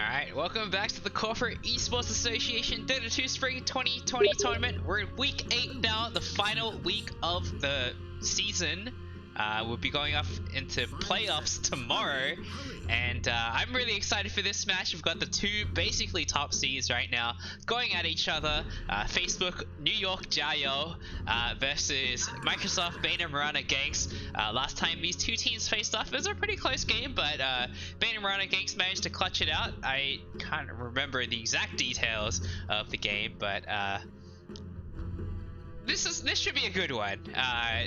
Alright, welcome back to the Corporate Esports Association Dota 2 Spring 2020 tournament. We're in week 8 now, the final week of the season. We'll be going off into playoffs tomorrow, and I'm really excited for this match. We've got the two basically top seeds right now going at each other. Facebook New York Jiayou versus Microsoft Bane and Mirana Ganks. Last time these two teams faced off, it was a pretty close game, but Bane and Mirana Ganks managed to clutch it out. I can't remember the exact details of the game, but this should be a good one,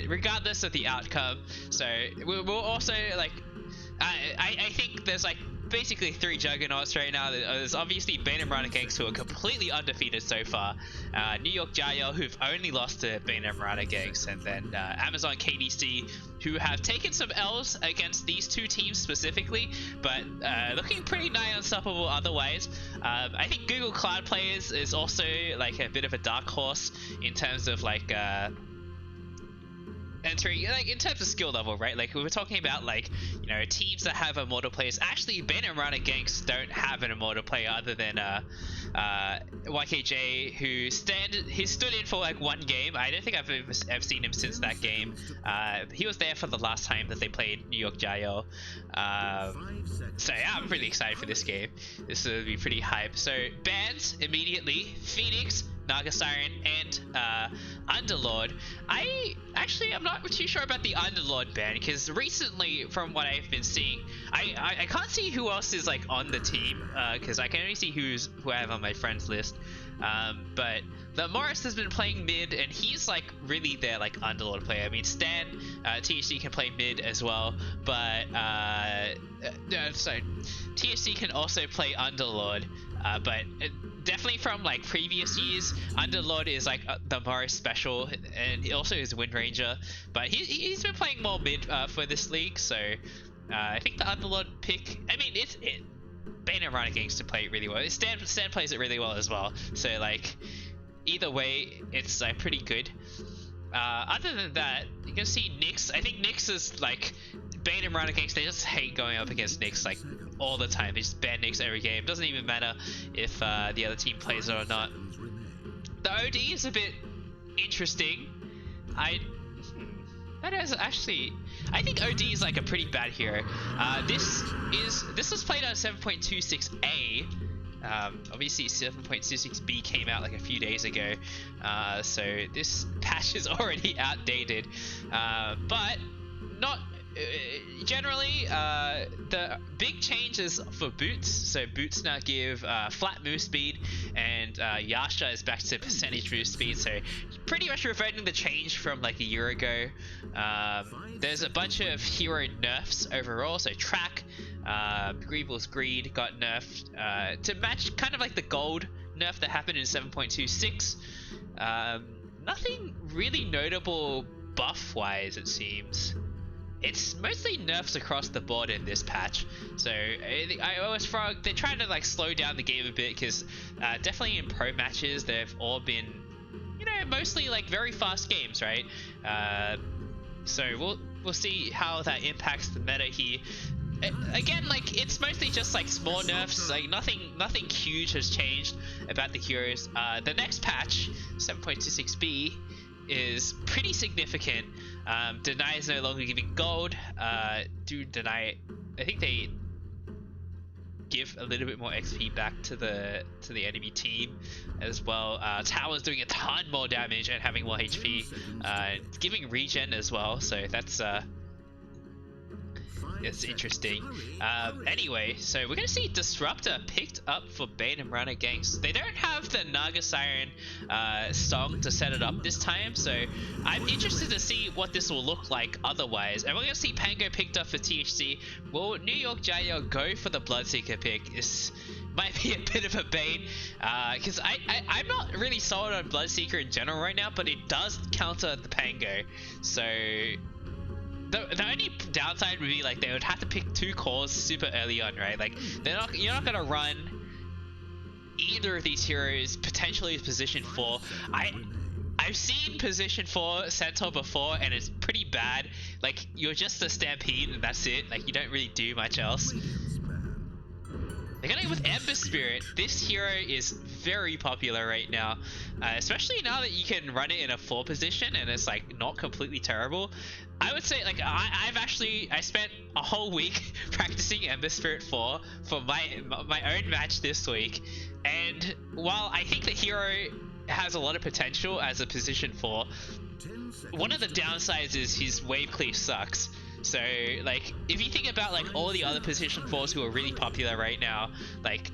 regardless of the outcome. So we'll also like, I think there's like basically three juggernauts right now. There's obviously Bane and Mirana Ganks, who are completely undefeated so far. New York Jiayou, who've only lost to Bane and Mirana Ganks, and then Amazon KDC, who have taken some L's against these two teams specifically, but looking pretty nigh unstoppable otherwise. I think Google Cloud Players is also like a bit of a dark horse in terms of like entering, like in terms of skill level, right? Like we were talking about, like, you know, teams that have immortal players. Actually, Bane and Mirana Ganks don't have an immortal player other than YKJ, who stood in for like one game. I don't think I've seen him since that game. He was there for the last time that they played New York Jiayou. So yeah, I'm really excited for this game. This will be pretty hype. So bans immediately: Phoenix, Naga Siren, and Underlord. I'm not too sure about the Underlord ban, because recently, from what I've been seeing, I can't see who else is like on the team, because I can only see who I have on my friends list. But the Morris has been playing mid, and he's like really their like Underlord player. I mean, Stan, THC can play mid as well, but THC can also play Underlord. But definitely from like previous years, Underlord is like the Morris special, and he also is Wind Ranger. But he's been playing more mid for this league, so I think the Underlord pick. I mean, Bane and Mirana Ganks to play it really well. Stan plays it really well as well. So like, either way, it's pretty good. Other than that, you can see Nyx. I think Nyx is like, Bane and Mirana Ganks, they just hate going up against Nyx like all the time. They just ban Nyx every game. Doesn't even matter if the other team plays it or not. The OD is a bit interesting. I think OD is like a pretty bad hero. This was played on 7.26a. Obviously 7.26b came out like a few days ago, so this patch is already outdated, but not generally. The big change is for boots. So boots now give flat move speed, and Yasha is back to percentage move speed, so pretty much reverting the change from like a year ago. There's a bunch of hero nerfs overall. So Track, Greevil's Greed got nerfed to match kind of like the gold nerf that happened in 7.26. Nothing really notable buff wise, it seems. It's mostly nerfs across the board in this patch. So iOS Frog, they're trying to like slow down the game a bit, because definitely in pro matches they've all been, you know, mostly like very fast games, right? So we'll see how that impacts the meta here. Again, like, it's mostly just like small nerfs. Like nothing huge has changed about the heroes. The next patch, 7.26b, is pretty significant. Deny is no longer giving gold. Do Deny, I think they give a little bit more XP back to the enemy team as well. Tower's doing a ton more damage and having more HP, giving regen as well, so that's it's interesting. Anyway, so we're gonna see Disruptor picked up for Bane and Mirana Ganks. They don't have the Naga Siren song to set it up this time, so I'm interested to see what this will look like otherwise. And we're gonna see Pango picked up for THC. Will New York Jiayou go for the Bloodseeker pick? This might be a bit of a bait, because I'm not really sold on Bloodseeker in general right now, but it does counter the Pango. So the only downside would be like they would have to pick two cores super early on, right? Like you're not gonna run either of these heroes potentially as position 4. I've seen position 4 Centaur before, and it's pretty bad. Like, you're just a Stampede and that's it. Like, you don't really do much else. They're gonna go with Ember Spirit. This hero is very popular right now, especially now that you can run it in a 4 position and it's like not completely terrible. I would say like I spent a whole week practicing Ember Spirit 4 for my own match this week, and while I think the hero has a lot of potential as a position 4, one of the downsides is his wave clear sucks. So like if you think about like all the other position 4s who are really popular right now, like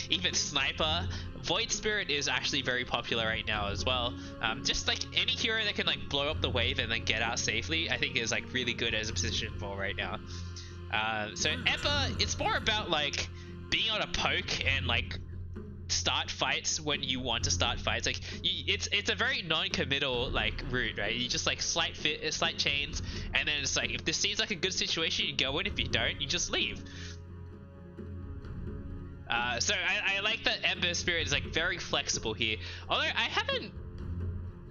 even Sniper, Void Spirit is actually very popular right now as well. Just like any hero that can like blow up the wave and then get out safely, I think is like really good as a position 4 right now. So Ember, it's more about like being able to poke and like start fights when you want to start fights. Like it's a very non-committal like route, right? You just like slight chains, and then it's like if this seems like a good situation, you go in. If you don't, you just leave. So I like that Ember Spirit is like very flexible here. Although I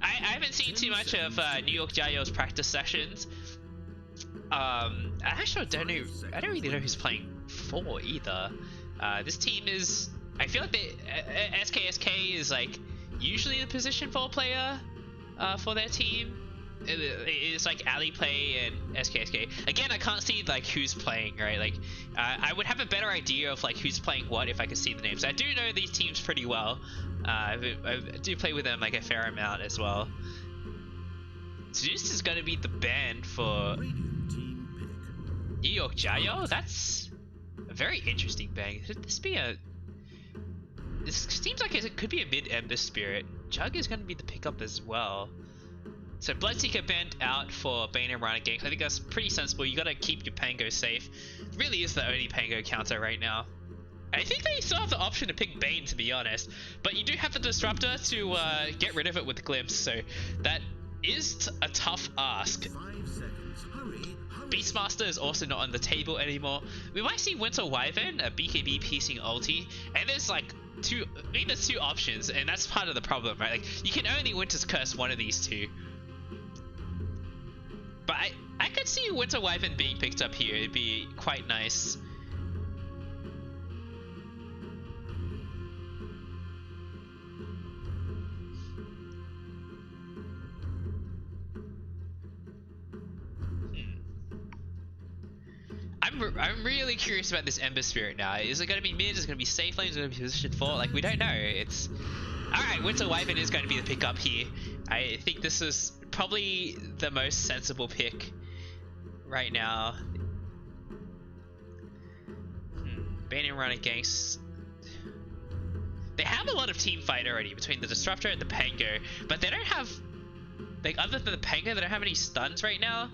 haven't seen too much of New York Jiayou's practice sessions. I actually don't know. I don't really know who's playing for either. This team is. I feel like SKSK is like usually the position 4 player for their team. It's like Ali Play and SKSK. Again, I can't see like who's playing, right? Like I would have a better idea of like who's playing what if I could see the names. I do know these teams pretty well. I do play with them like a fair amount as well. So this is going to be the band for New York Jiayou. That's a very interesting band. Could this be a... This seems like it could be a mid-Ember Spirit. Jug is going to be the pickup as well. So Bloodseeker banned out for Bane and Mirana Ganks. I think that's pretty sensible. You got to keep your Pango safe. It really is the only Pango counter right now. I think they still have the option to pick Bane, to be honest. But you do have the Disruptor to get rid of it with Glimpse. So that is a tough ask. 5 seconds. Hurry. Beastmaster is also not on the table anymore. We might see Winter Wyvern, a BKB piecing ulti. And there's like there's two options, and that's part of the problem, right? Like you can only Winter's Curse one of these two. But I could see Winter Wyvern being picked up here. It'd be quite nice. I'm really curious about this Ember Spirit now. Is it going to be mid? Is it going to be safe lane? Is it going to be position 4? Like, we don't know. It's... Alright, Winter Wyvern is going to be the pickup here. I think this is probably the most sensible pick right now. Bane and Mirana Ganks. They have a lot of team fight already between the Disruptor and the Pango, but they don't have... Like, other than the Pango, they don't have any stuns right now.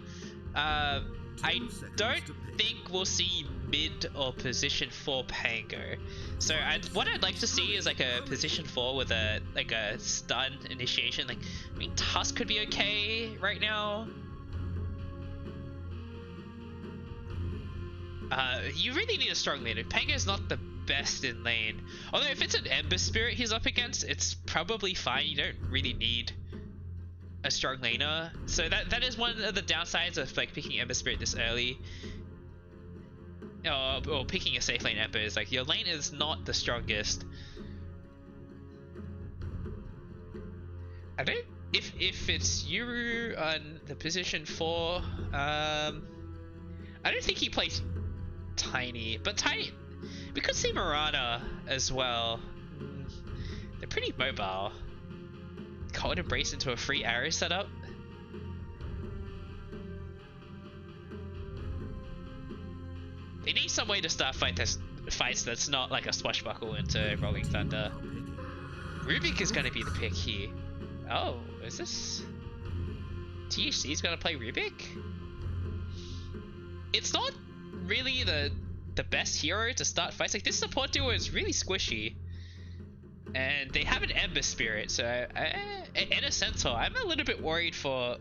I don't think we'll see mid or position 4 Pango. So what I'd like to see is like a position 4 with a stun initiation. Like, I mean, Tusk could be okay right now. You really need a strong laner. Pango's not the best in lane. Although if it's an Ember Spirit he's up against, it's probably fine. You don't really need a strong laner. So that is one of the downsides of like picking Ember Spirit this early. Or picking a safe lane Ember is like your lane is not the strongest. I don't... If it's Yuru on the position 4, I don't think he plays Tiny, but Tiny... We could see Mirana as well. They're pretty mobile. Cold Embrace into a free arrow setup. They need some way to start fights that's not like a swashbuckle into Rolling Thunder. Rubik is going to be the pick here. Oh, is this... THC is going to play Rubik? It's not really the best hero to start fights. Like, this support duo is really squishy. And they have an Ember Spirit, so in a sense, I'm a little bit worried for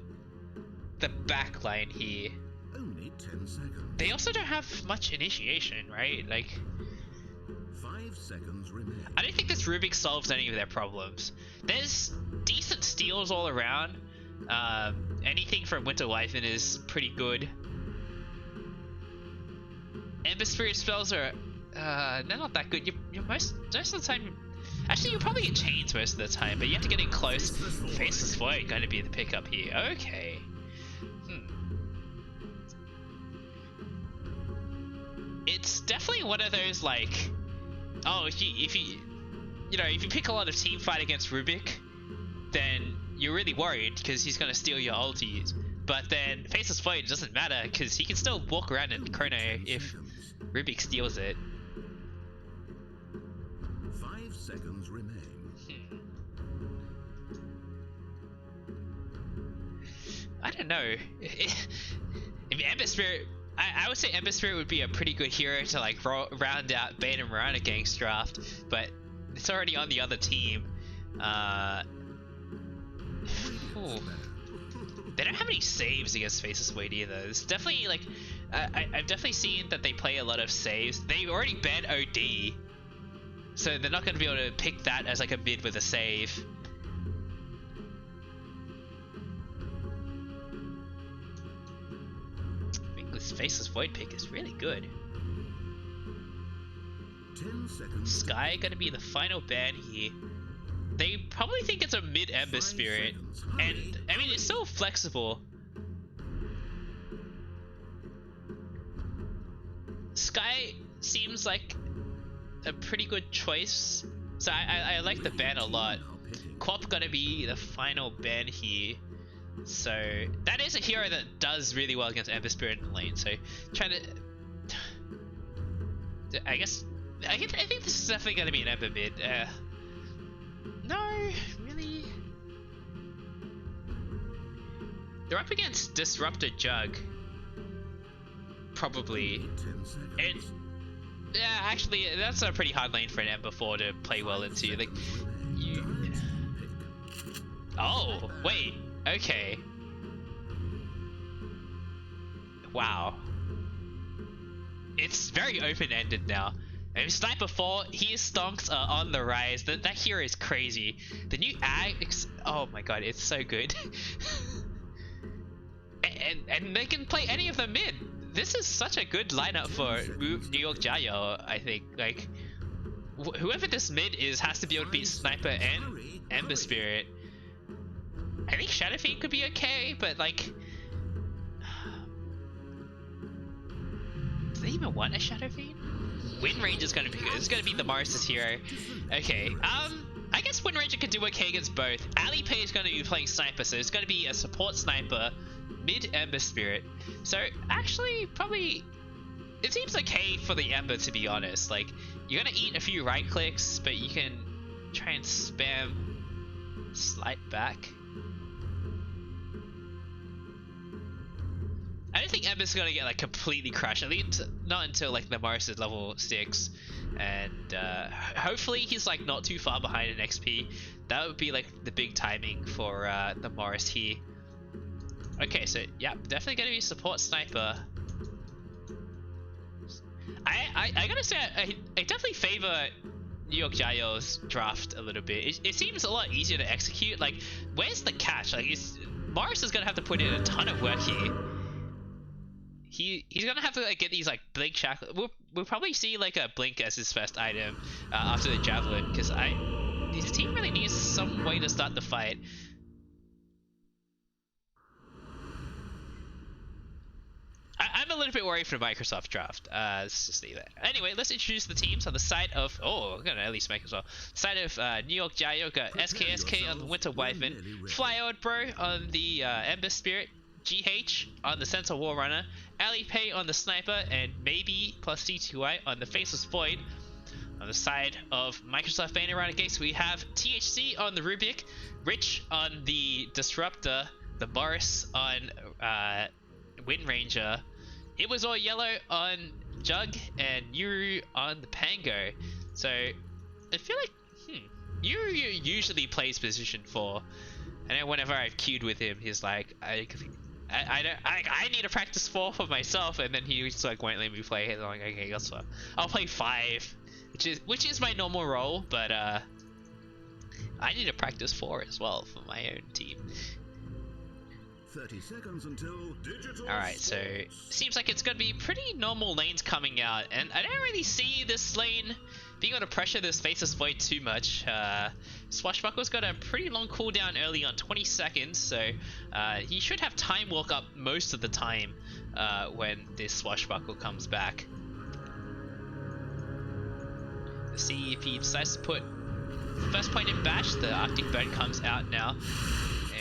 the backline here. Only 10 seconds. They also don't have much initiation, right? Like, 5 seconds remain. I don't think this Rubik solves any of their problems. There's decent steals all around. Anything from Winter Wyvern is pretty good. Ember Spirit spells are they're not that good. You're most of the time. Actually, you probably get chains most of the time, but you have to get in close. Faceless Void going to be the pickup here. Okay. It's definitely one of those like, oh, if you pick a lot of team fight against Rubik, then you're really worried because he's going to steal your ultis. But then Faceless Void doesn't matter because he can still walk around in Chrono if Rubik steals it. 5 seconds remain. I don't know. If Ember Spirit, I would say Ember Spirit would be a pretty good hero to like round out Bane and Mirana Ganks draft, but it's already on the other team. They don't have any saves against Faceless Void either. It's definitely like, I've definitely seen that they play a lot of saves. They already banned OD, so they're not going to be able to pick that as like a mid with a save. I think this Faceless Void pick is really good. 10 seconds. Sky going to be the final ban here. They probably think it's a mid Ember Spirit, and I mean it's so flexible. Sky seems like a pretty good choice, so I like the ban a lot. Quap gonna be the final ban here, so that is a hero that does really well against Ember Spirit in the lane. So trying to, I think this is definitely gonna be an Ember mid. No, really. They're up against Disruptor Jug. Probably. And yeah, actually, that's a pretty hard lane for an Ember 4 to play well into. Like, you. Oh, wait. Okay. Wow. It's very open-ended now. And Sniper 4, his stonks are on the rise. That hero is crazy. The new Axe, oh my god, it's so good. and they can play any of them mid. This is such a good lineup for New York Jiayou, I think. Like, whoever this mid is has to be able to beat Sniper and Ember Spirit. I think Shadow Fiend could be okay, but like, do they even want a Shadow Fiend? Wind Ranger's gonna be good. This is gonna be the Morris's hero. Okay, I guess Wind Ranger could do okay against both. Alipay is gonna be playing Sniper, so it's gonna be a support Sniper, mid Ember Spirit. So actually, probably, it seems okay for the Ember, to be honest. Like, you're gonna eat a few right clicks, but you can try and spam Slight back. I don't think Ember's gonna get like completely crushed. At least not until like the Morris is level 6, and hopefully he's like not too far behind in XP. That would be like the big timing for the Morris here. Okay, so yeah, definitely gonna be support Sniper. I gotta say I definitely favor New York Jiayou's draft a little bit. It seems a lot easier to execute. Like, where's the catch? Like, Morris is gonna have to put in a ton of work here. He's gonna have to like get these like blink shackle. We'll probably see like a blink as his first item after the javelin, because his team really needs some way to start the fight. I'm a little bit worried for the Microsoft draft. Let's just leave that. Anyway, let's introduce the teams on the side of. Oh, I'm gonna at least make as well. Side of New York Jiayou, got SKSK on the Winter Wyvern, Flyout Bro on the Ember Spirit, GH on the Centaur War Runner, Alipay on the Sniper, and maybe plus C2I on the Faceless Void. On the side of Microsoft Bane around Ganks, we have THC on the Rubik, Rich on the Disruptor, the Boris on Wind Ranger. It was all yellow on Jug, and Yuru on the Pango. So I feel like Yuru usually plays position 4. I know whenever I've queued with him, he's like, I need to practice 4 for myself, and then he just like won't let me play it. I'm like, okay, that's fine. I'll play 5, which is my normal role, but I need to practice 4 as well for my own team. 30 seconds until digital. Alright, so seems like it's gonna be pretty normal lanes coming out, and I don't really see this lane being able to pressure this Faceless Void too much. Swashbuckle's got a pretty long cooldown early on, 20 seconds, so he should have Time Walk up most of the time when this Swashbuckle comes back. Let's see if he decides to put the first point in Bash. The Arctic Burn comes out now.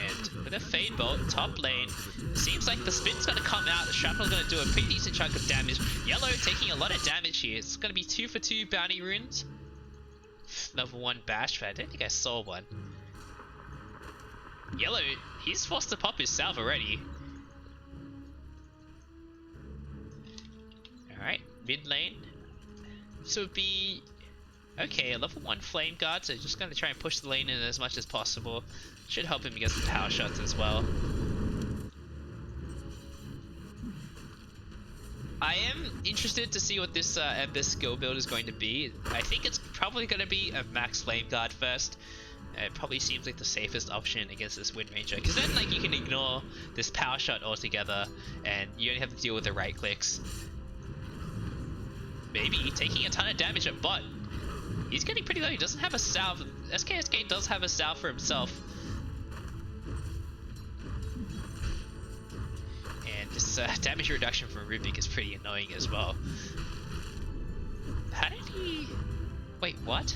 And with a Fade Bolt, top lane, seems like the spin's gonna come out. The Shrapnel's gonna do a pretty decent chunk of damage. Yellow taking a lot of damage here. It's gonna be 2 for 2 bounty runes. Level 1 Bash, but I don't think I saw one. Yellow, he's forced to pop his salve already. Alright, mid lane. This would be... okay, a level 1 Flame Guard, so just gonna try and push the lane in as much as possible. Should help him against the power shots as well. I am interested to see what this Ember skill build is going to be. I think it's probably going to be a max Flame Guard first. It probably seems like the safest option against this Wind Ranger, because then like you can ignore this power shot altogether, and you only have to deal with the right clicks. Maybe taking a ton of damage at bot. He's getting pretty low. He doesn't have a salve. SKSK does have a salve for himself. And this damage reduction from Rubik is pretty annoying as well. How did he... wait, what?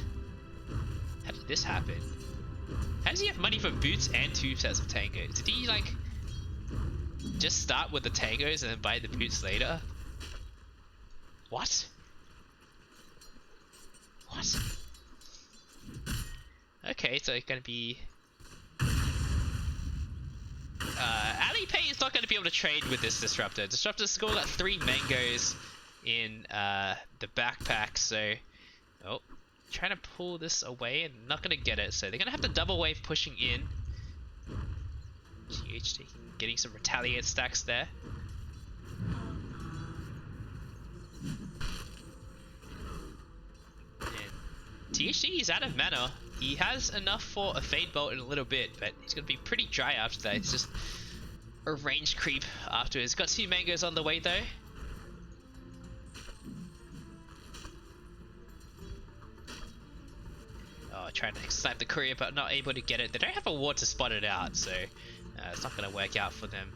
How did this happen? How does he have money for boots and 2 sets of tangos? Did he like just start with the tangos and then buy the boots later? What? What? Okay, so it's gonna be... Alipay is not gonna be able to trade with this Disruptor. Disruptor's still got 3 mangoes in the backpack, so... oh, trying to pull this away and not gonna get it, so they're gonna have to double wave pushing in. GH getting some retaliate stacks there. THC is out of mana. He has enough for a Fade Bolt in a little bit, but he's going to be pretty dry after that. It's just a range creep afterwards. Got 2 mangoes on the way though. Oh, trying to snipe the courier but not able to get it. They don't have a ward to spot it out, so it's not going to work out for them.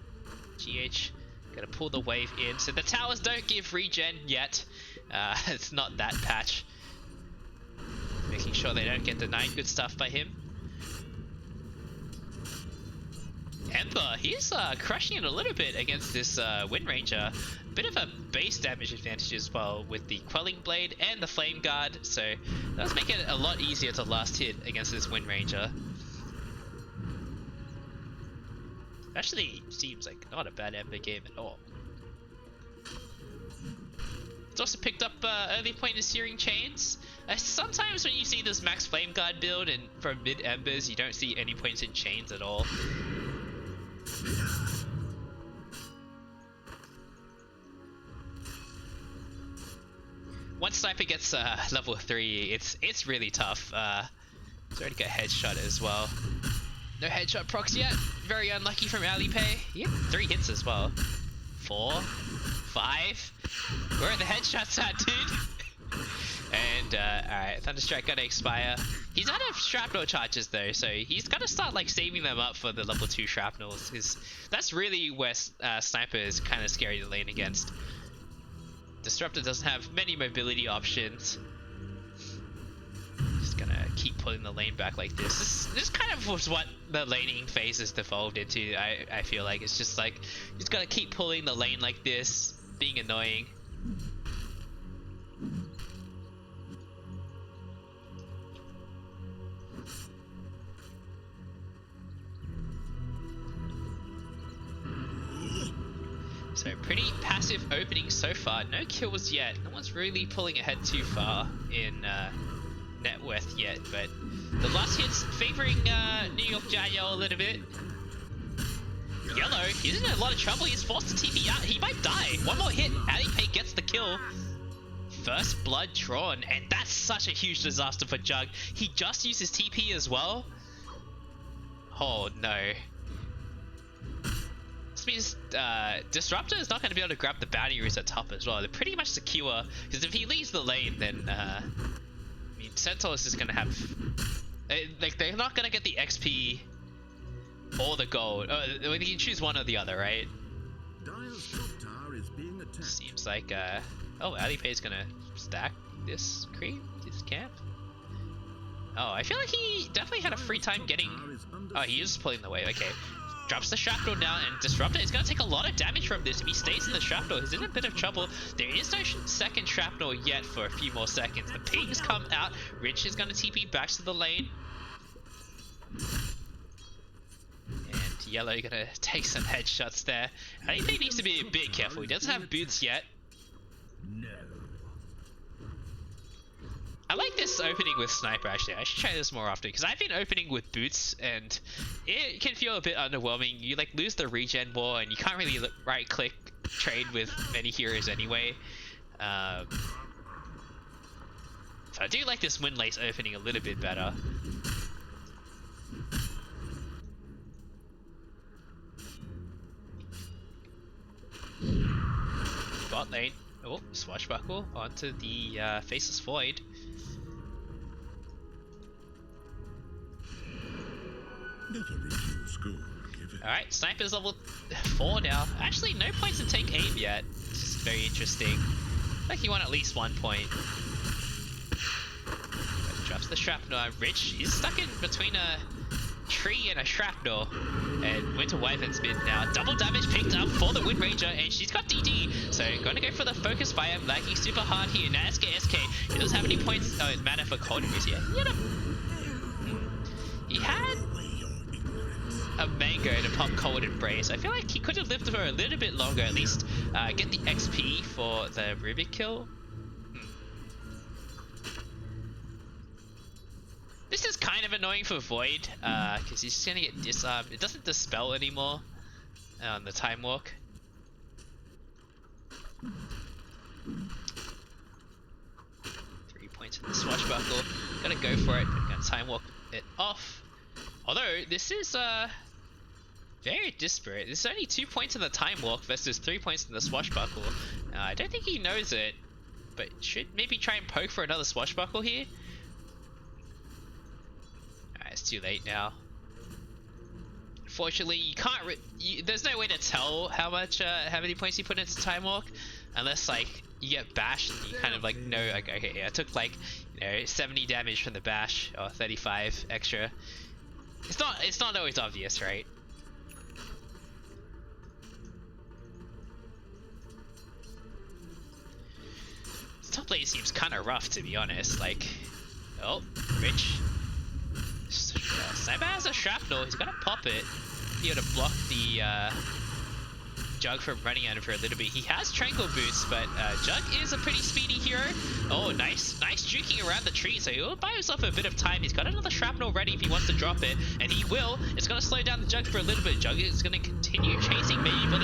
GH going to pull the wave in. So the towers don't give regen yet. It's not that patch. Making sure they don't get denied good stuff by him. Ember, he's crushing it a little bit against this Wind Ranger. Bit of a base damage advantage as well with the Quelling Blade and the Flame Guard, so that does make it a lot easier to last hit against this Wind Ranger. Actually seems like not a bad Ember game at all. It's also picked up early point of Searing Chains. Sometimes when you see this max Flame Guard build and from mid Embers, you don't see any points in Chains at all. Once Sniper gets level 3, it's really tough. He's already got headshot as well. No headshot procs yet. Very unlucky from Alipay. He had 3 hits as well. 4, 5. Where are the headshots at, dude? And alright, Thunderstrike gonna expire. He's out of shrapnel charges though, so he's gotta start like saving them up for the level 2 shrapnels, because that's really where Sniper is kind of scary to lane against. Disruptor doesn't have many mobility options. Just gonna keep pulling the lane back like this. This kind of was what the laning phase has devolved into. I feel like it's just like you just gotta keep pulling the lane like this, being annoying. So pretty passive opening so far. No kills yet. No one's really pulling ahead too far in net worth yet. But the last hit's favoring New York Jiayou a little bit. Yellow, he's in a lot of trouble. He's forced to TP out. He might die. One more hit. Alipay gets the kill. First blood drawn. And that's such a huge disaster for Jug. He just used his TP as well. Oh no. This means Disruptor is not going to be able to grab the bounty roots at top as well. They're pretty much secure, because if he leaves the lane, then I mean, Centaurus is going to have like they're not going to get the XP or the gold. You can choose one or the other, right? Dire's top tower is being attacked. Seems like oh, Alipay's going to stack this creep, this camp. Oh, I feel like he definitely had a free time getting. Oh, he is pulling the wave. Okay. Drops the shrapnel down, and Disruptor is going to take a lot of damage from this. If he stays in the shrapnel, he's in a bit of trouble. There is no second shrapnel yet for a few more seconds. The pings come out. Rich is going to TP back to the lane. And Yellow going to take some headshots there. I think he needs to be a bit careful. He doesn't have boots yet. No. I like this opening with Sniper actually. I should try this more often because I've been opening with boots and it can feel a bit underwhelming. You like lose the regen more and you can't really right click trade with many heroes anyway. So I do like this Windlace opening a little bit better. Bot lane. Oh, Swashbuckle onto the Faceless Void. Alright, Sniper's level 4 now. Actually, no points to take aim yet. This is very interesting. Like he won at least 1 point. But drops the shrapnel. Rich is stuck in between a tree and a shrapnel. And Winter Wyvern's mid now. Double damage picked up for the Wind Ranger, and she's got DD. So gonna go for the focus fire. Lagging super hard here. Now SK. He doesn't have any points. Oh, mana for Cold Embrace here. He had a mango to pop Cold Embrace. I feel like he could have lived for a little bit longer, at least get the XP for the Rubik kill. This is kind of annoying for Void, because he's just gonna get disarmed. It doesn't dispel anymore on the Time Walk. 3 points in the Swashbuckle. Gotta go for it, but gonna Time Walk it off. Although, this is very disparate. There's only 2 points in the Time Walk versus 3 points in the Swashbuckle. I don't think he knows it, but should maybe try and poke for another Swashbuckle here. Alright, it's too late now. Unfortunately, you can't. There's no way to tell how many points you put into Time Walk, unless like you get bashed and you kind of like know, like, okay, yeah, I took like 70 damage from the bash or 35 extra. It's not always obvious, right? This top lane seems kind of rough, to be honest. Like, oh, Rich. Sniper has a shrapnel. He's gonna pop it. Be able to block the Jug from running at him for a little bit. He has Tranquil Boots, but Jug is a pretty speedy hero. Oh, nice juking around the tree, so he'll buy himself a bit of time. He's got another shrapnel ready if he wants to drop it, and he will. It's going to slow down the Jug for a little bit. Jug is going to continue chasing, maybe, but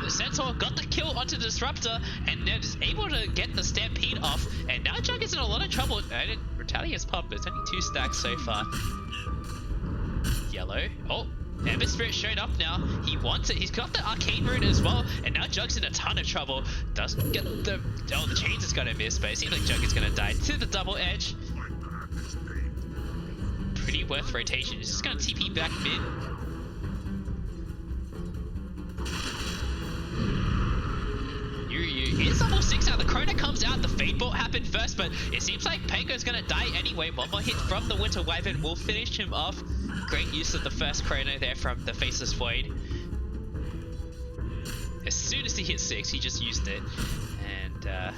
the Centaur got the kill onto Disruptor, and they're just able to get the Stampede off, and now Jug is in a lot of trouble. Retalia's popped, but it's only 2 stacks so far. Yellow. Oh. Ember Spirit showed up now. He wants it. He's got the Arcane Rune as well. And now Jug's in a ton of trouble. Doesn't get the... Oh, the chains is going to miss, but it seems like Jug is going to die to the double edge. Pretty worth rotation. He's just going to TP back mid. Yuyu is level 6 now. The Chrono comes out. The Fade Bolt happened first, but it seems like Pango's going to die anyway. One more hit from the Winter Wyvern will finish him off. Great use of the first Chrono there from the Faceless Void. As soon as he hit 6, he just used it. And,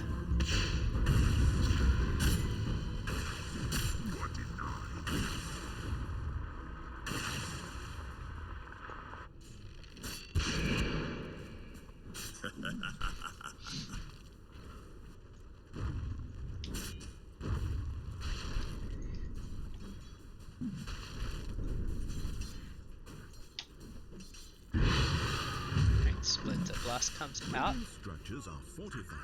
Splinter Blast comes out. Structures are fortified.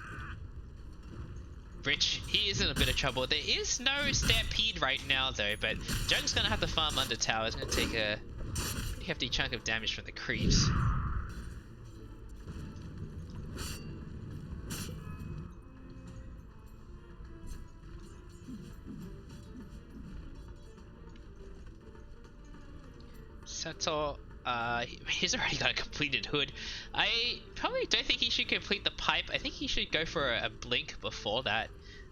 Rich, he is in a bit of trouble. There is no Stampede right now though, but Jug's gonna have to farm under tower. It's gonna take a hefty chunk of damage from the creeps. Centaur, he's already got a completed hood. I probably don't think he should complete the pipe. I think he should go for a blink before that.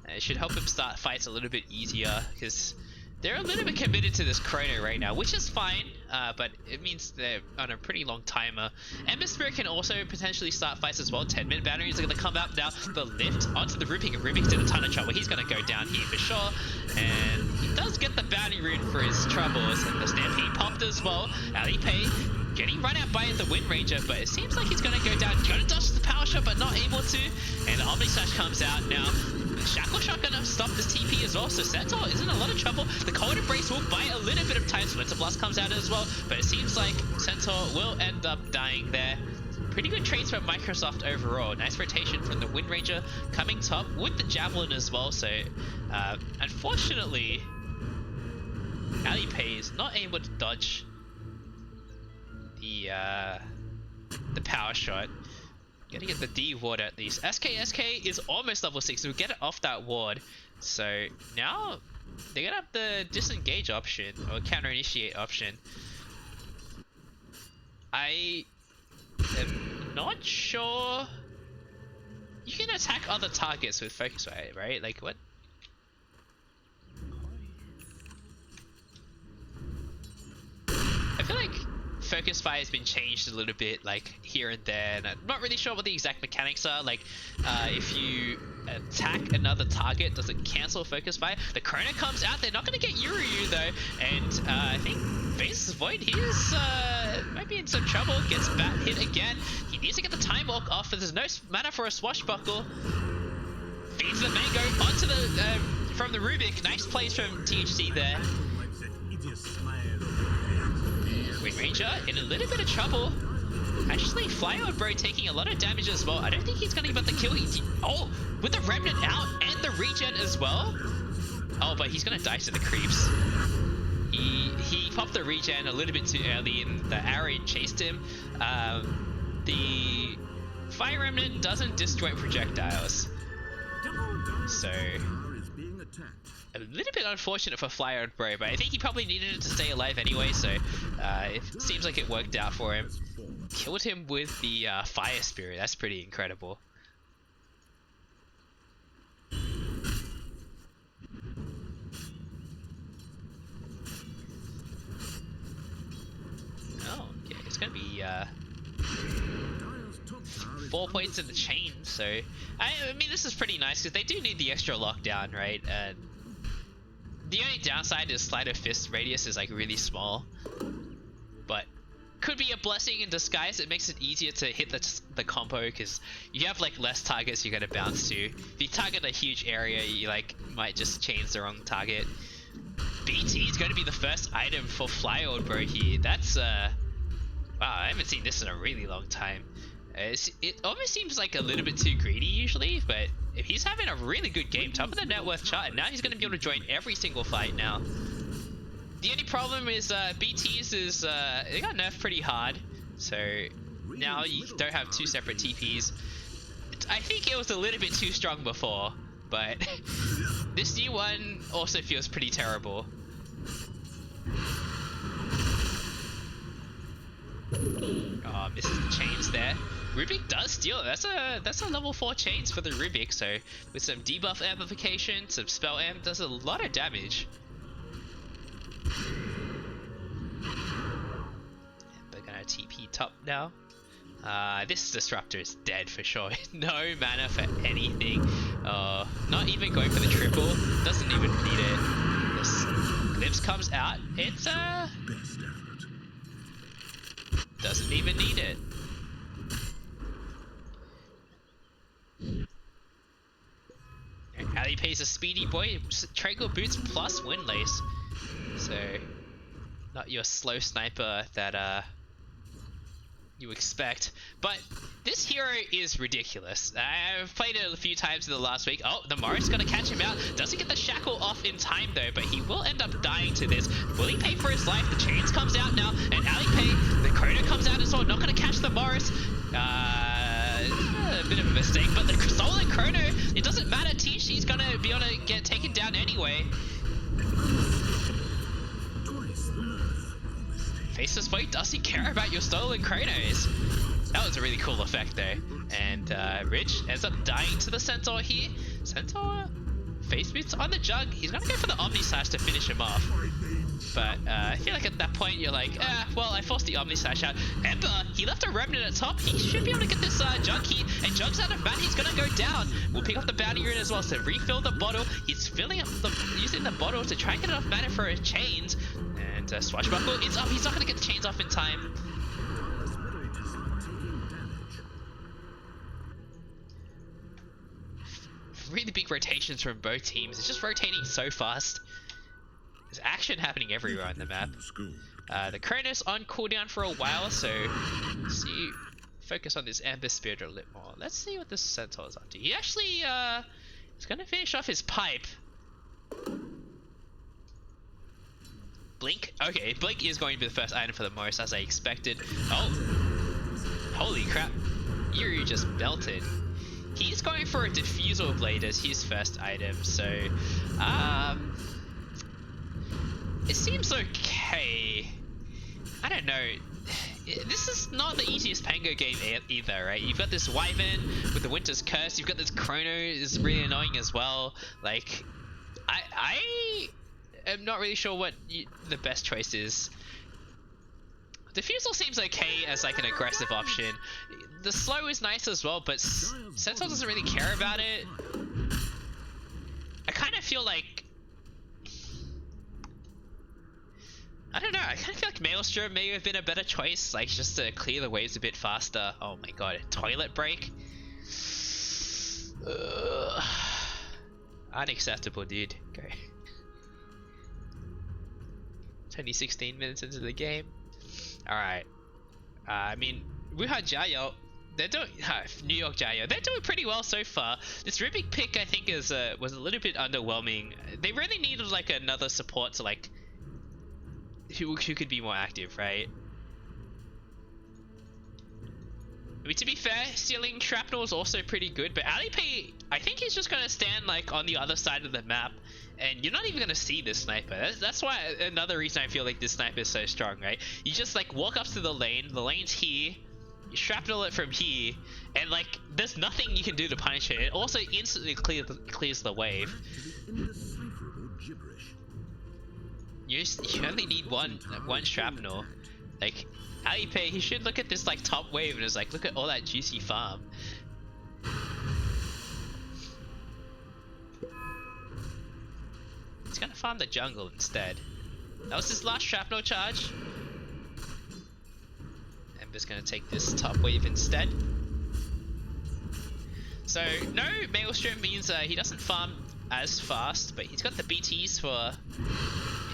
It should help him start fights a little bit easier, because they're a little bit committed to this chrono right now, which is fine, but it means they're on a pretty long timer. Spirit can also potentially start fights as well. 10-minute batteries are going to come out now. The lift onto the Rubik, and Rubik's in a ton of trouble. He's going to go down here for sure, and he does get the bounty rune for his troubles, and the Stampede popped as well. Alipay getting run out by the Wind Ranger, but it seems like he's going to go down. Going to dodge the power shot, but not able to, and the Omni Slash comes out now. Shackle Shot gonna stop this TP as well, so Centaur is in a lot of trouble. The Cold Embrace will buy a little bit of time. Splinter Blast comes out as well, but it seems like Centaur will end up dying there. Pretty good trades from Microsoft overall. Nice rotation from the Wind Ranger coming top with the Javelin as well, so unfortunately Alipay is not able to dodge the power shot. Gotta get the D ward at least. SK is almost level 6, so we'll get it off that ward. So now they're gonna have the disengage option or counter initiate option. I am not sure. You can attack other targets with focus fire, right? Like what? I feel like focus fire has been changed a little bit, like here and there, and I'm not really sure what the exact mechanics are. Like if you attack another target, does it cancel focus fire? The Chrono comes out. They're not going to get Yuryu though, and I think Phases Void, he's might be in some trouble. Gets bat hit again. He needs to get the time walk off, but there's no mana for a swashbuckle. Feeds the mango onto the from the Rubik. Nice plays from THC there. Wind Ranger in a little bit of trouble. Actually, Flyout Bro taking a lot of damage as well. I don't think he's gonna get the kill. Oh, with the Remnant out and the regen as well. Oh, but he's gonna die to the creeps. He popped the regen a little bit too early, and the arrow chased him. The Fire Remnant doesn't disjoint projectiles, so a little bit unfortunate for Flyout Bro, but I think he probably needed it to stay alive anyway, so it seems like it worked out for him. Killed him with the Fire Spirit. That's pretty incredible. Oh, okay. It's gonna be 4 points in the chain, so I mean this is pretty nice because they do need the extra lockdown, right? And the only downside is Sleight of Fist radius is like really small, but could be a blessing in disguise. It makes it easier to hit the combo because you have like less targets you gotta bounce to. If you target a huge area, you like might just change the wrong target. BT is going to be the first item for Flyout Bro here. That's wow, I haven't seen this in a really long time. It almost seems like a little bit too greedy usually, but if he's having a really good game, top of the net worth chart, and now he's going to be able to join every single fight now. The only problem is BTs is they got nerfed pretty hard, so now you don't have two separate TPs. I think it was a little bit too strong before, but this new one also feels pretty terrible. Oh, misses the chains there. Rubik does steal it. That's a level 4 chains for the Rubik, so with some debuff amplification, some spell amp, does a lot of damage. They're gonna TP top now. This disruptor is dead for sure. No mana for anything. Not even going for the triple. Doesn't even need it. This Glimpse comes out. It's doesn't even need it. And Ali pays a speedy boy, Trago boots plus Windlace. So not your slow sniper that you expect, but this hero is ridiculous. I've played it a few times in the last week. Oh, the Morris gonna catch him out. Doesn't get the shackle off in time though, but he will end up dying to this. Will he pay for his life? The chains comes out now, and Alipay, the Chrono comes out as well. Not gonna catch the Morris. A bit of a mistake, but the stolen Chrono, it doesn't matter. THC's gonna be able to get taken down anyway. Faceless Void doesn't care about your stolen Chronos. That was a really cool effect though. And Rich ends up dying to the Centaur here. Centaur face boots on the Jug. He's gonna go for the Omni Slash to finish him off. But I feel like at that point you're like, well, I forced the Omni Slash out. Ember, he left a Remnant at top. He should be able to get this Jug here. And Jug's out of mana. He's gonna go down. We'll pick up the Bounty Rune as well. So refill the bottle. He's filling up using the bottle to try and get enough mana for his chains. And Swashbuckle is up. He's not gonna get the chains off in time. Really big rotations from both teams. It's just rotating so fast. There's action happening everywhere on the map. The Chronos on cooldown for a while, so let's see. Focus on this Amber Spirit a little more. Let's see what this Centaur is up to. He actually is gonna finish off his pipe. Blink. Okay, Blink is going to be the first item for the most, as I expected. Oh, holy crap! Jiayou just melted. He's going for a Diffusal Blade as his first item, so it seems okay. I don't know. This is not the easiest Pango game either, right? You've got this Wyvern with the Winter's Curse. You've got this Chrono is really annoying as well. Like, I am not really sure what the best choice is. Diffusal seems okay as like an aggressive option. The slow is nice as well, but Centaur doesn't really care about it. I kind of feel like... I don't know, I kind of feel like Maelstrom may have been a better choice, like just to clear the waves a bit faster. Oh my god, Toilet Break? Unacceptable, dude. Go. It's only 16 minutes into the game. Alright. I mean, Wuhan Jiayou, they're doing New York Jiayou. They're doing pretty well so far. This Rubik pick, I think, was a little bit underwhelming. They really needed like another support to like who could be more active, right? I mean, to be fair, stealing Shrapnel is also pretty good, but Alipay, I think he's just gonna stand like on the other side of the map, and you're not even gonna see this sniper. That's why another reason I feel like this sniper is so strong, right? You just like walk up to the lane's here, you Shrapnel it from here, and like there's nothing you can do to punish it. It also instantly clears the wave. You only need one Shrapnel. Like, Alipay, he should look at this like top wave and is like, look at all that juicy farm. He's gonna farm the jungle instead. That was his last Shrapnel charge. Ember's gonna take this top wave instead. So, no Maelstrom means he doesn't farm as fast, but he's got the BTs for...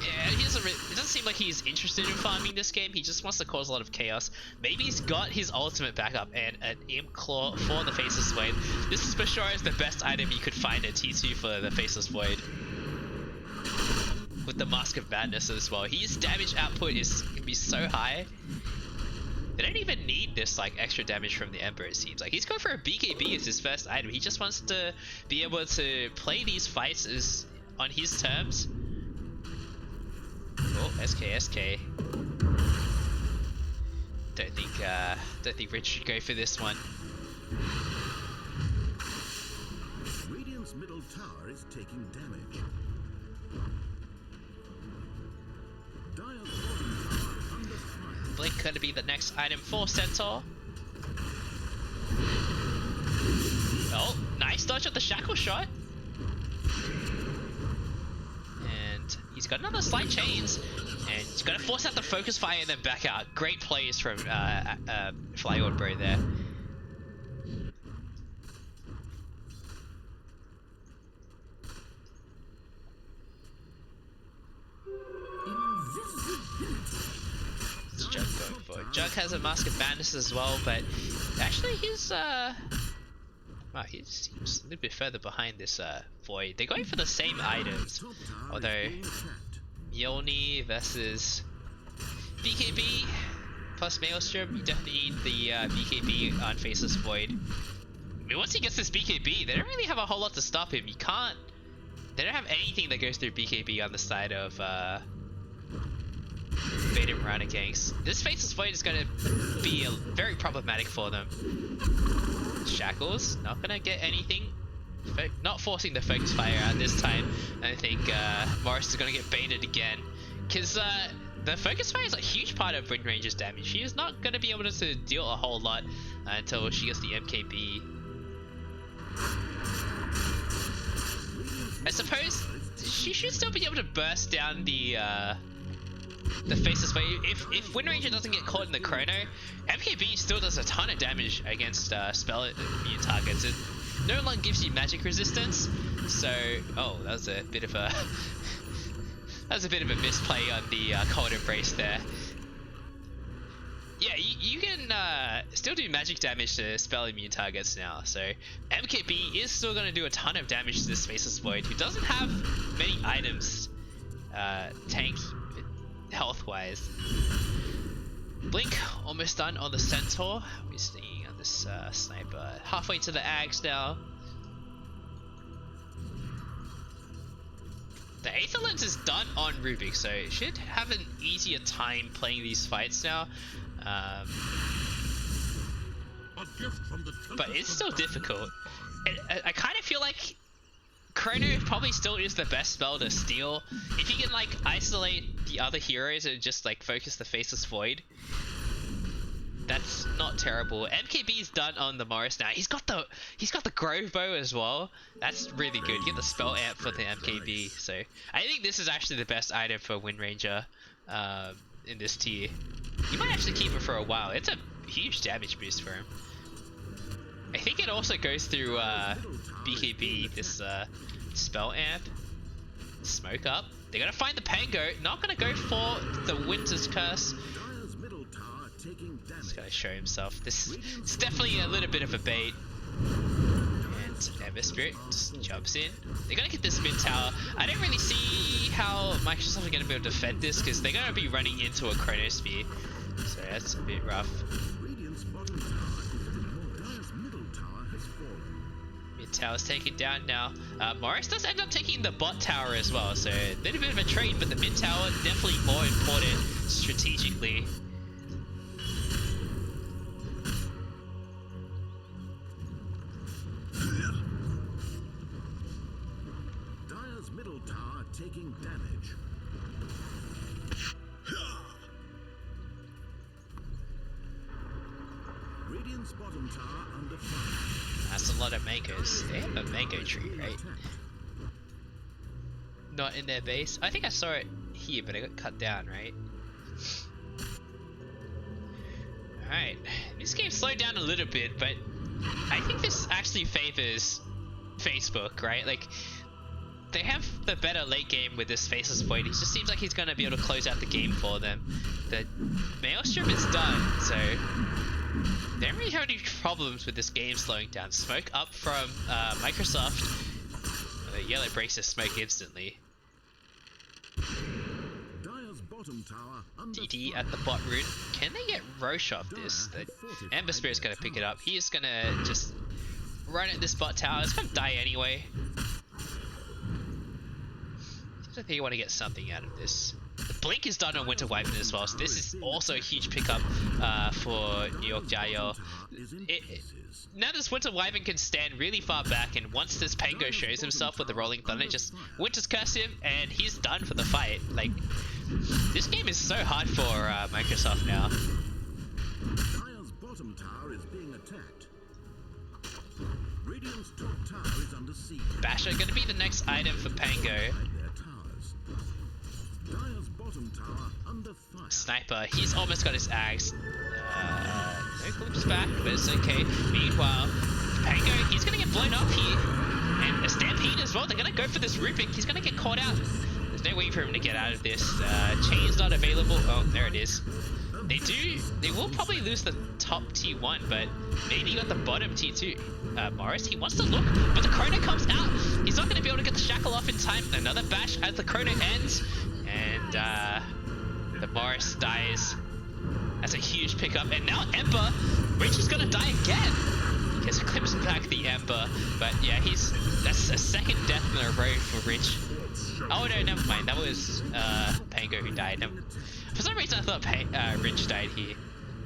Yeah, it doesn't seem like he's interested in farming this game. He just wants to cause a lot of chaos. Maybe he's got his ultimate backup and an Imp Claw for the Faceless Void. This is for sure is the best item you could find at T2 for the Faceless Void. With the Mask of Madness as well. His damage output can be so high. They don't even need this like extra damage from the Emperor, it seems. Like, he's going for a BKB as his first item. He just wants to be able to play these fights on his terms. Oh, SK. Don't think Rich should go for this one. Radiant's middle tower is taking damage. Dire's bottom tower under fire. Blink could be the next item for Centaur. Oh, nice dodge at the Shackle Shot. He's got another slight chains, and he's gonna force out the focus fire and then back out. Great plays from Flyoid Bro there. What's Jug going for? Jug has a Mask of Madness as well, but actually he's wow, he seems a little bit further behind this Void. They're going for the same items, although Mjolnir versus BKB plus Maelstrom, you definitely need the BKB on Faceless Void. I mean, once he gets this BKB, they don't really have a whole lot to stop him. They don't have anything that goes through BKB on the side of Bane and Mirana Ganks. This Faceless Void is going to be very problematic for them. Shackles, not going to get anything. Not forcing the focus fire out this time. I think Morris is going to get baited again. Because the focus fire is a huge part of Wind Ranger's damage. She is not going to be able to deal a whole lot until she gets the MKB. I suppose she should still be able to burst down the Faceless Void. If Wind Ranger doesn't get caught in the Chrono, MKB still does a ton of damage against spell immune targets. It no longer gives you magic resistance, so oh, that was a bit of a misplay on the Cold Embrace there. Yeah, you can still do magic damage to spell immune targets now, so MKB is still going to do a ton of damage to this Faceless Void, who doesn't have many items tank health-wise. Blink almost done on the Centaur. We're seeing on this sniper. Halfway to the Ags now. The Aether Lens is done on Rubik, so it should have an easier time playing these fights now. But it's still difficult. I kind of feel like Chrono probably still is the best spell to steal. If you can like isolate the other heroes and just like focus the Faceless Void, that's not terrible. MKB's done on the Morris now. He's got the Grove Bow as well. That's really good. You get the spell amp for the MKB. So I think this is actually the best item for Wind Ranger in this tier. You might actually keep it for a while. It's a huge damage boost for him. I think it also goes through BKB, this spell amp. Smoke up. They're gonna find the Pango. Not gonna go for the Winter's Curse. He's gonna show himself. This is definitely a little bit of a bait. And Ember Spirit just jumps in. They're gonna get this mid tower. I don't really see how Microsoft are gonna be able to defend this because they're gonna be running into a Chronosphere. So that's a bit rough. Mid tower's taken down now. Morris does end up taking the bot tower as well, so a little bit of a trade, but the mid tower definitely more important strategically. Dire's middle tower taking damage. Radiant's bottom tower under fire. That's a lot of mangoes. They have a mango tree, right? Not in their base. I think I saw it here, but it got cut down, right? Alright. This game slowed down a little bit, but I think this actually favors Facebook, right? Like, they have the better late game with this Faceless Void. It just seems like he's going to be able to close out the game for them. The Maelstrom is done, so they don't really have any problems with this game slowing down. Smoke up from Microsoft. The yellow breaks the smoke instantly. Dire's bottom tower under DD at the bot rune. Can they get Roche off this? The Ember Spirit's going to pick it up. He is going to just run at this bot tower. It's going to die anyway. Seems like they want to get something out of this. The Blink is done on Winter Wyvern as well, so this is also a huge pickup for New York Jiayou. Now this Winter Wyvern can stand really far back, and once this Pango shows himself with the Rolling Thunder, just Winter's Curse him, and he's done for the fight. Like, this game is so hard for Microsoft now. Dire's bottom tower is being attacked. Radiant's top tower is under siege. Basher gonna be the next item for Pango. Dire's bottom tower under fire. Sniper, he's almost got his axe. No glimpse back, but it's okay. Meanwhile, Pango, he's gonna get blown up here. And a Stampede as well. They're gonna go for this Rubik. He's gonna get caught out. There's no way for him to get out of this. Chain's not available. Oh, there it is. They will probably lose the top T1, but maybe got the bottom T2. Morris, he wants to look, but the Chrono comes out. He's not going to be able to get the shackle off in time. Another bash as the Chrono ends, and the Morris dies. That's a huge pickup, and now Ember, Rich is going to die again. He gets clips back the Ember, but yeah, that's a second death in a row for Rich. Oh no, never mind. That was Pango who died. For some reason I thought Rich died here.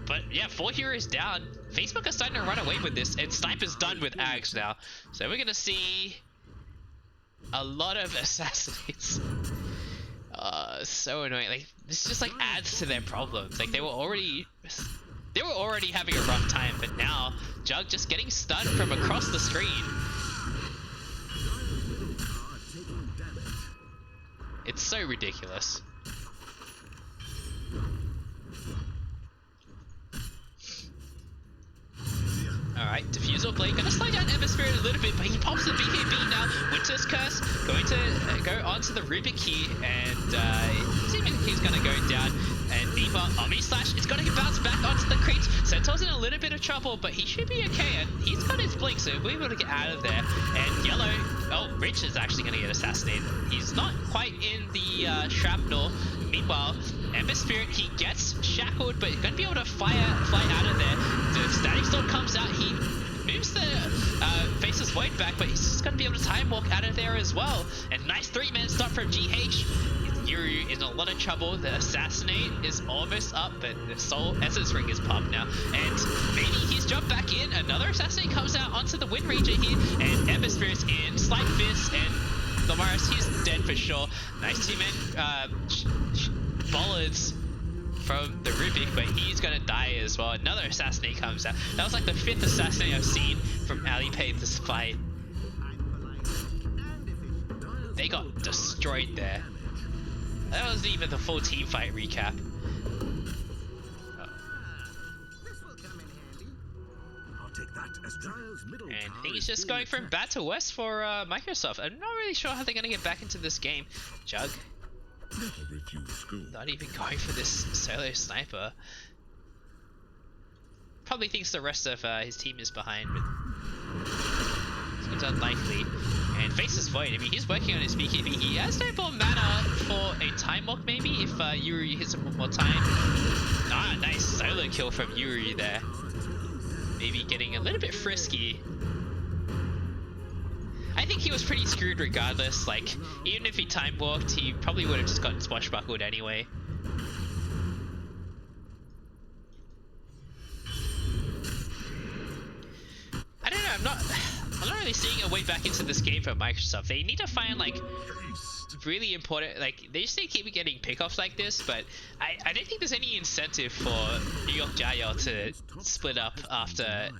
But yeah, 4 heroes down. Facebook are starting to run away with this, and Sniper's done with Ags now. So we're gonna see a lot of assassinates. So annoying. Like, this just like adds to their problems. Like, they were already having a rough time, but now Jug just getting stunned from across the screen. It's so ridiculous. Alright, Diffusal Blade gonna slow down Ember Spirit a little bit, but he pops the BKB now. Winter's Curse going to go onto the Rubik Key, and seeming he's gonna go down. And Neva, Omni Slash is gonna bounce back onto the creeps. Centaur's in a little bit of trouble, but he should be okay, and he's got his blink, so we're able to get out of there. And Yellow, oh, Rich is actually gonna get assassinated. He's not quite in the shrapnel. Meanwhile, Ember Spirit, he gets shackled, but he's gonna be able to fly out of there. The Static Storm comes out, he moves the Faceless Void back, but he's just gonna be able to time walk out of there as well. And nice 3-man stop from GH. Jiayou in a lot of trouble. The Assassinate is almost up, but the Soul Essence Ring is popped now. And maybe he's jumped back in. Another Assassinate comes out onto the Wind Ranger here, and Ember Spirit's in. Slight Fist, and Lomaris, he's dead for sure. Nice 2-man bollards from the Rubik, but he's gonna die as well. Another Assassinate comes out. That was like the 5th Assassinate I've seen from Alipay this fight. They got destroyed there. That wasn't even the full team fight recap. And he's just going from bad to worse for Microsoft. I'm not really sure how they're going to get back into this game. Jug, not even going for this solo sniper. Probably thinks the rest of his team is behind, but seems unlikely. And Faceless Void, I mean, he's working on his BKB. He has no more mana for a time walk, maybe, if Yuri hits him one more time. Ah, nice solo kill from Yuri there. Maybe getting a little bit frisky. I think he was pretty screwed regardless. Like, even if he time walked, he probably would have just gotten swashbuckled anyway. I don't know, I'm not really seeing a way back into this game for Microsoft. They need to find like really important, like they just need to keep getting pickoffs like this, but I don't think there's any incentive for New York Jiayou to split up after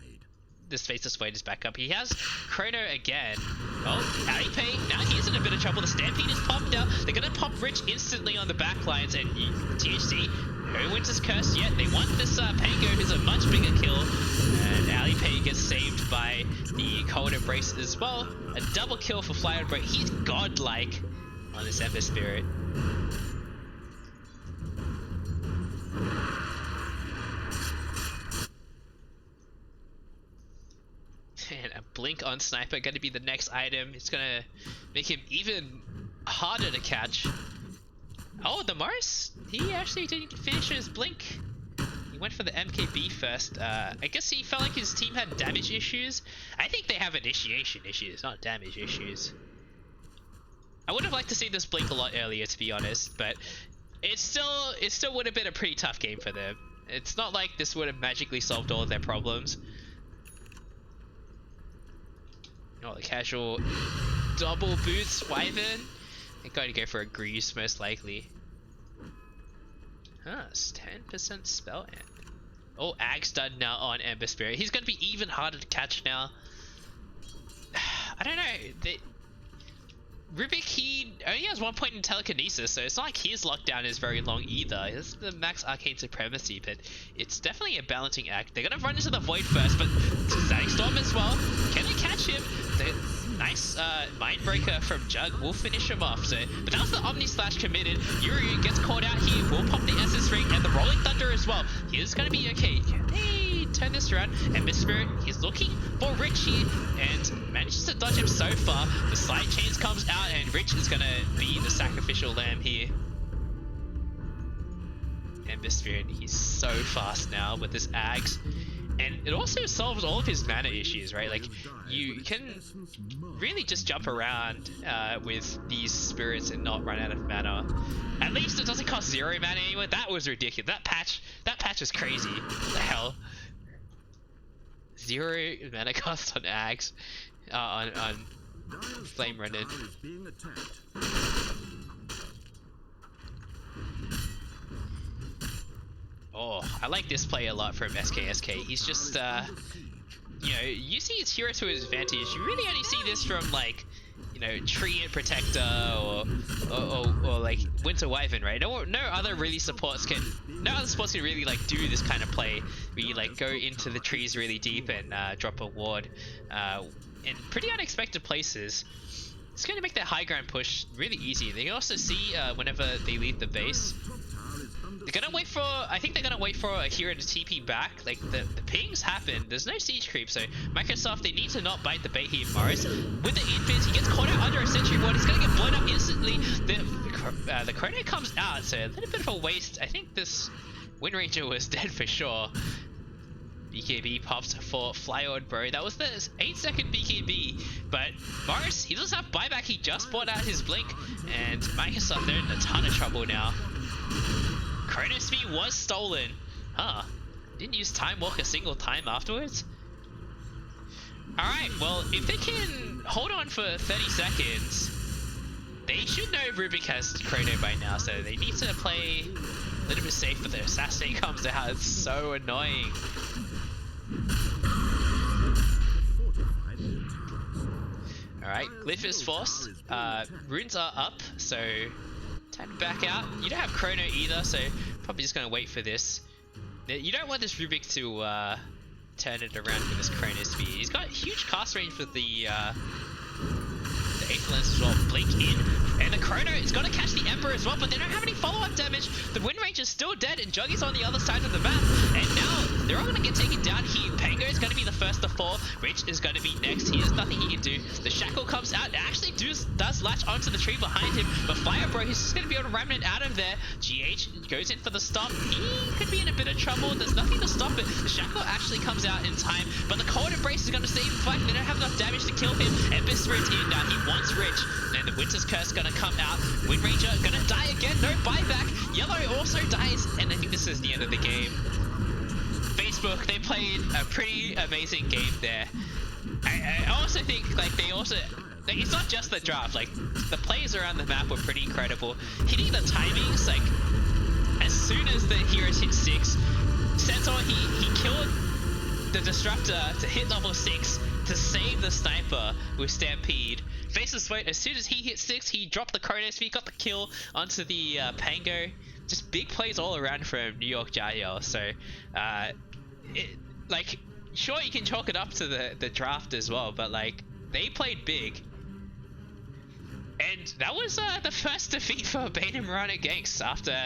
this Faceless Void is back up. He has Chrono again. Oh, Alipay, now he's in a bit of trouble. The Stampede is popped out. They're gonna pop Rich instantly on the back lines, and THC, no Winter's Curse yet. They want this Pango, who's a much bigger kill, and Alipay gets saved by the Cold Embrace as well. A double kill for Fly Out Break. He's godlike on this Ember Spirit. And a blink on Sniper going to be the next item. It's going to make him even harder to catch. Oh, the Mars, he actually didn't finish his blink. He went for the MKB first. I guess he felt like his team had damage issues. I think they have initiation issues, not damage issues. I would have liked to see this blink a lot earlier, to be honest, but it still would have been a pretty tough game for them. It's not like this would have magically solved all of their problems. Oh, the casual double boots Wyvern. They're going to go for a Grease most likely. Huh, it's 10% spell end. Oh, Ag's done now on Ember Spirit. He's going to be even harder to catch now. I don't know. Rubik, he only has 1 point in telekinesis, so it's not like his lockdown is very long either. It's the max arcane supremacy, but it's definitely a balancing act. They're gonna run into the void first, but Static Storm as well. Can they catch him? The nice Mindbreaker from Jug will finish him off. So, but that was the Omni Slash committed. Yuri gets caught out here, will pop the Essence Ring and the Rolling Thunder as well. He's gonna be okay. Can they turn this around? Ember Spirit, he's looking for Rich here and manages to dodge him so far. The Side Chains comes out and Rich is gonna be the sacrificial lamb here. Ember Spirit, he's so fast now with this Ags. And it also solves all of his mana issues, right? Like, you can really just jump around with these spirits and not run out of mana. At least it doesn't cost 0 mana anymore. That was ridiculous. That patch is crazy. What the hell? 0 mana cost on Ags, on Flame Rendered. Oh, I like this play a lot from SKSK. He's just, you know, using his hero to his advantage. You really only see this from, like, you know, Treant Protector or like Winter Wyvern, right? No other supports can really like do this kind of play where you like go into the trees really deep and drop a ward in pretty unexpected places. It's going to make that high ground push really easy. They can also see whenever they leave the base. They're gonna wait for, I think they're gonna wait for a hero to TP back. Like, the pings happen, there's no siege creep, so Microsoft, they need to not bite the bait here. Morris, with the invis, he gets caught out under a sentry ward, he's gonna get blown up instantly. The chrono comes out, so a little bit of a waste. I think this Wind Ranger was dead for sure. BKB pops for Flyord, bro. That was the 8-second BKB, but Morris, he doesn't have buyback, he just bought out his blink, and Microsoft, they're in a ton of trouble now. Chronos Speed was stolen. Huh. Didn't use Time Walk a single time afterwards? Alright, well, if they can hold on for 30 seconds, they should know Rubik has Chrono by now, so they need to play a little bit safe, but the assassin comes out. It's so annoying. Alright, Glyph is forced. Runes are up, so time to back out. You don't have Chrono either, so probably just gonna wait for this. You don't want this Rubik to turn it around with this Chrono Speed. He's got huge cast range with the 8th lens as well. Blink in, and the Chrono is gonna catch the Emperor as well, but they don't have any follow-up damage. The Wind Ranger's still dead, and Juggy's on the other side of the map, and now they're all gonna get taken down here. Pango is gonna be the first to fall. Rich is gonna be next. He has nothing he can do. The Shackle comes out. It actually does latch onto the tree behind him, but Fire Bro, he's just gonna be able to remnant out of there. GH goes in for the stop. He could be in a bit of trouble. There's nothing to stop it. The Shackle actually comes out in time, but the Cold Embrace is gonna save the fight. They don't have enough damage to kill him. Ember Spirit's in now. He wants Rich, and the Winter's Curse gonna come out. Wind Ranger gonna die again. No buyback. Yellow also dies, and I think this is the end of the game. Facebook, they played a pretty amazing game there. I also think, like, it's not just the draft, like, the plays around the map were pretty incredible. Hitting the timings, like, as soon as the heroes hit 6, Centaur, he killed the Disruptor to hit level 6 to save the Sniper with Stampede. Faceless Void, as soon as he hit 6, he dropped the Chronos, he got the kill onto the Pango. Just big plays all around from New York Jiayou. So, like, sure, you can chalk it up to the draft as well, but like, they played big. And that was the first defeat for Bane and Mirana Ganks after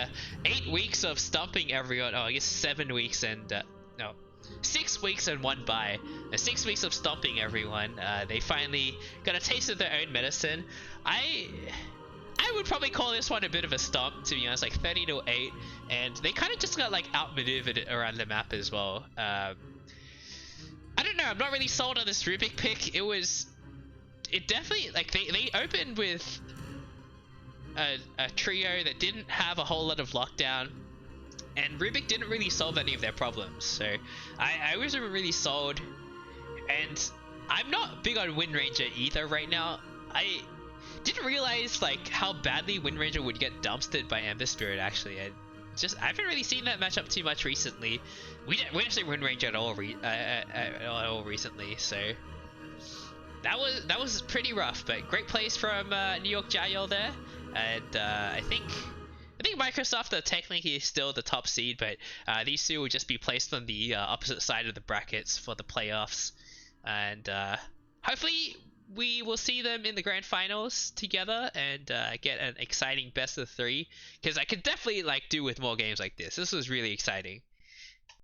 8 weeks of stomping everyone. Oh, I guess 7 weeks and no, 6 weeks and 1 bye. 6 weeks of stomping everyone. They finally got a taste of their own medicine. I would probably call this one a bit of a stomp, to be honest, like 30-8, and they kind of just got like outmaneuvered around the map as well. I don't know, I'm not really sold on this Rubik pick. It definitely, like, they opened with a trio that didn't have a whole lot of lockdown, and Rubik didn't really solve any of their problems, so I wasn't really sold. And I'm not big on Wind Ranger either right now. I didn't realize like how badly Wind Ranger would get dumpstered by Ember Spirit. Actually, I haven't really seen that matchup too much recently. We didn't see Wind Ranger at all recently, so that was pretty rough. But great plays from New York Jiayou there, and I think Microsoft are technically still the top seed, but these two will just be placed on the opposite side of the brackets for the playoffs, and hopefully we will see them in the grand finals together and get an exciting best of 3, because I could definitely like do with more games like this. This was really exciting.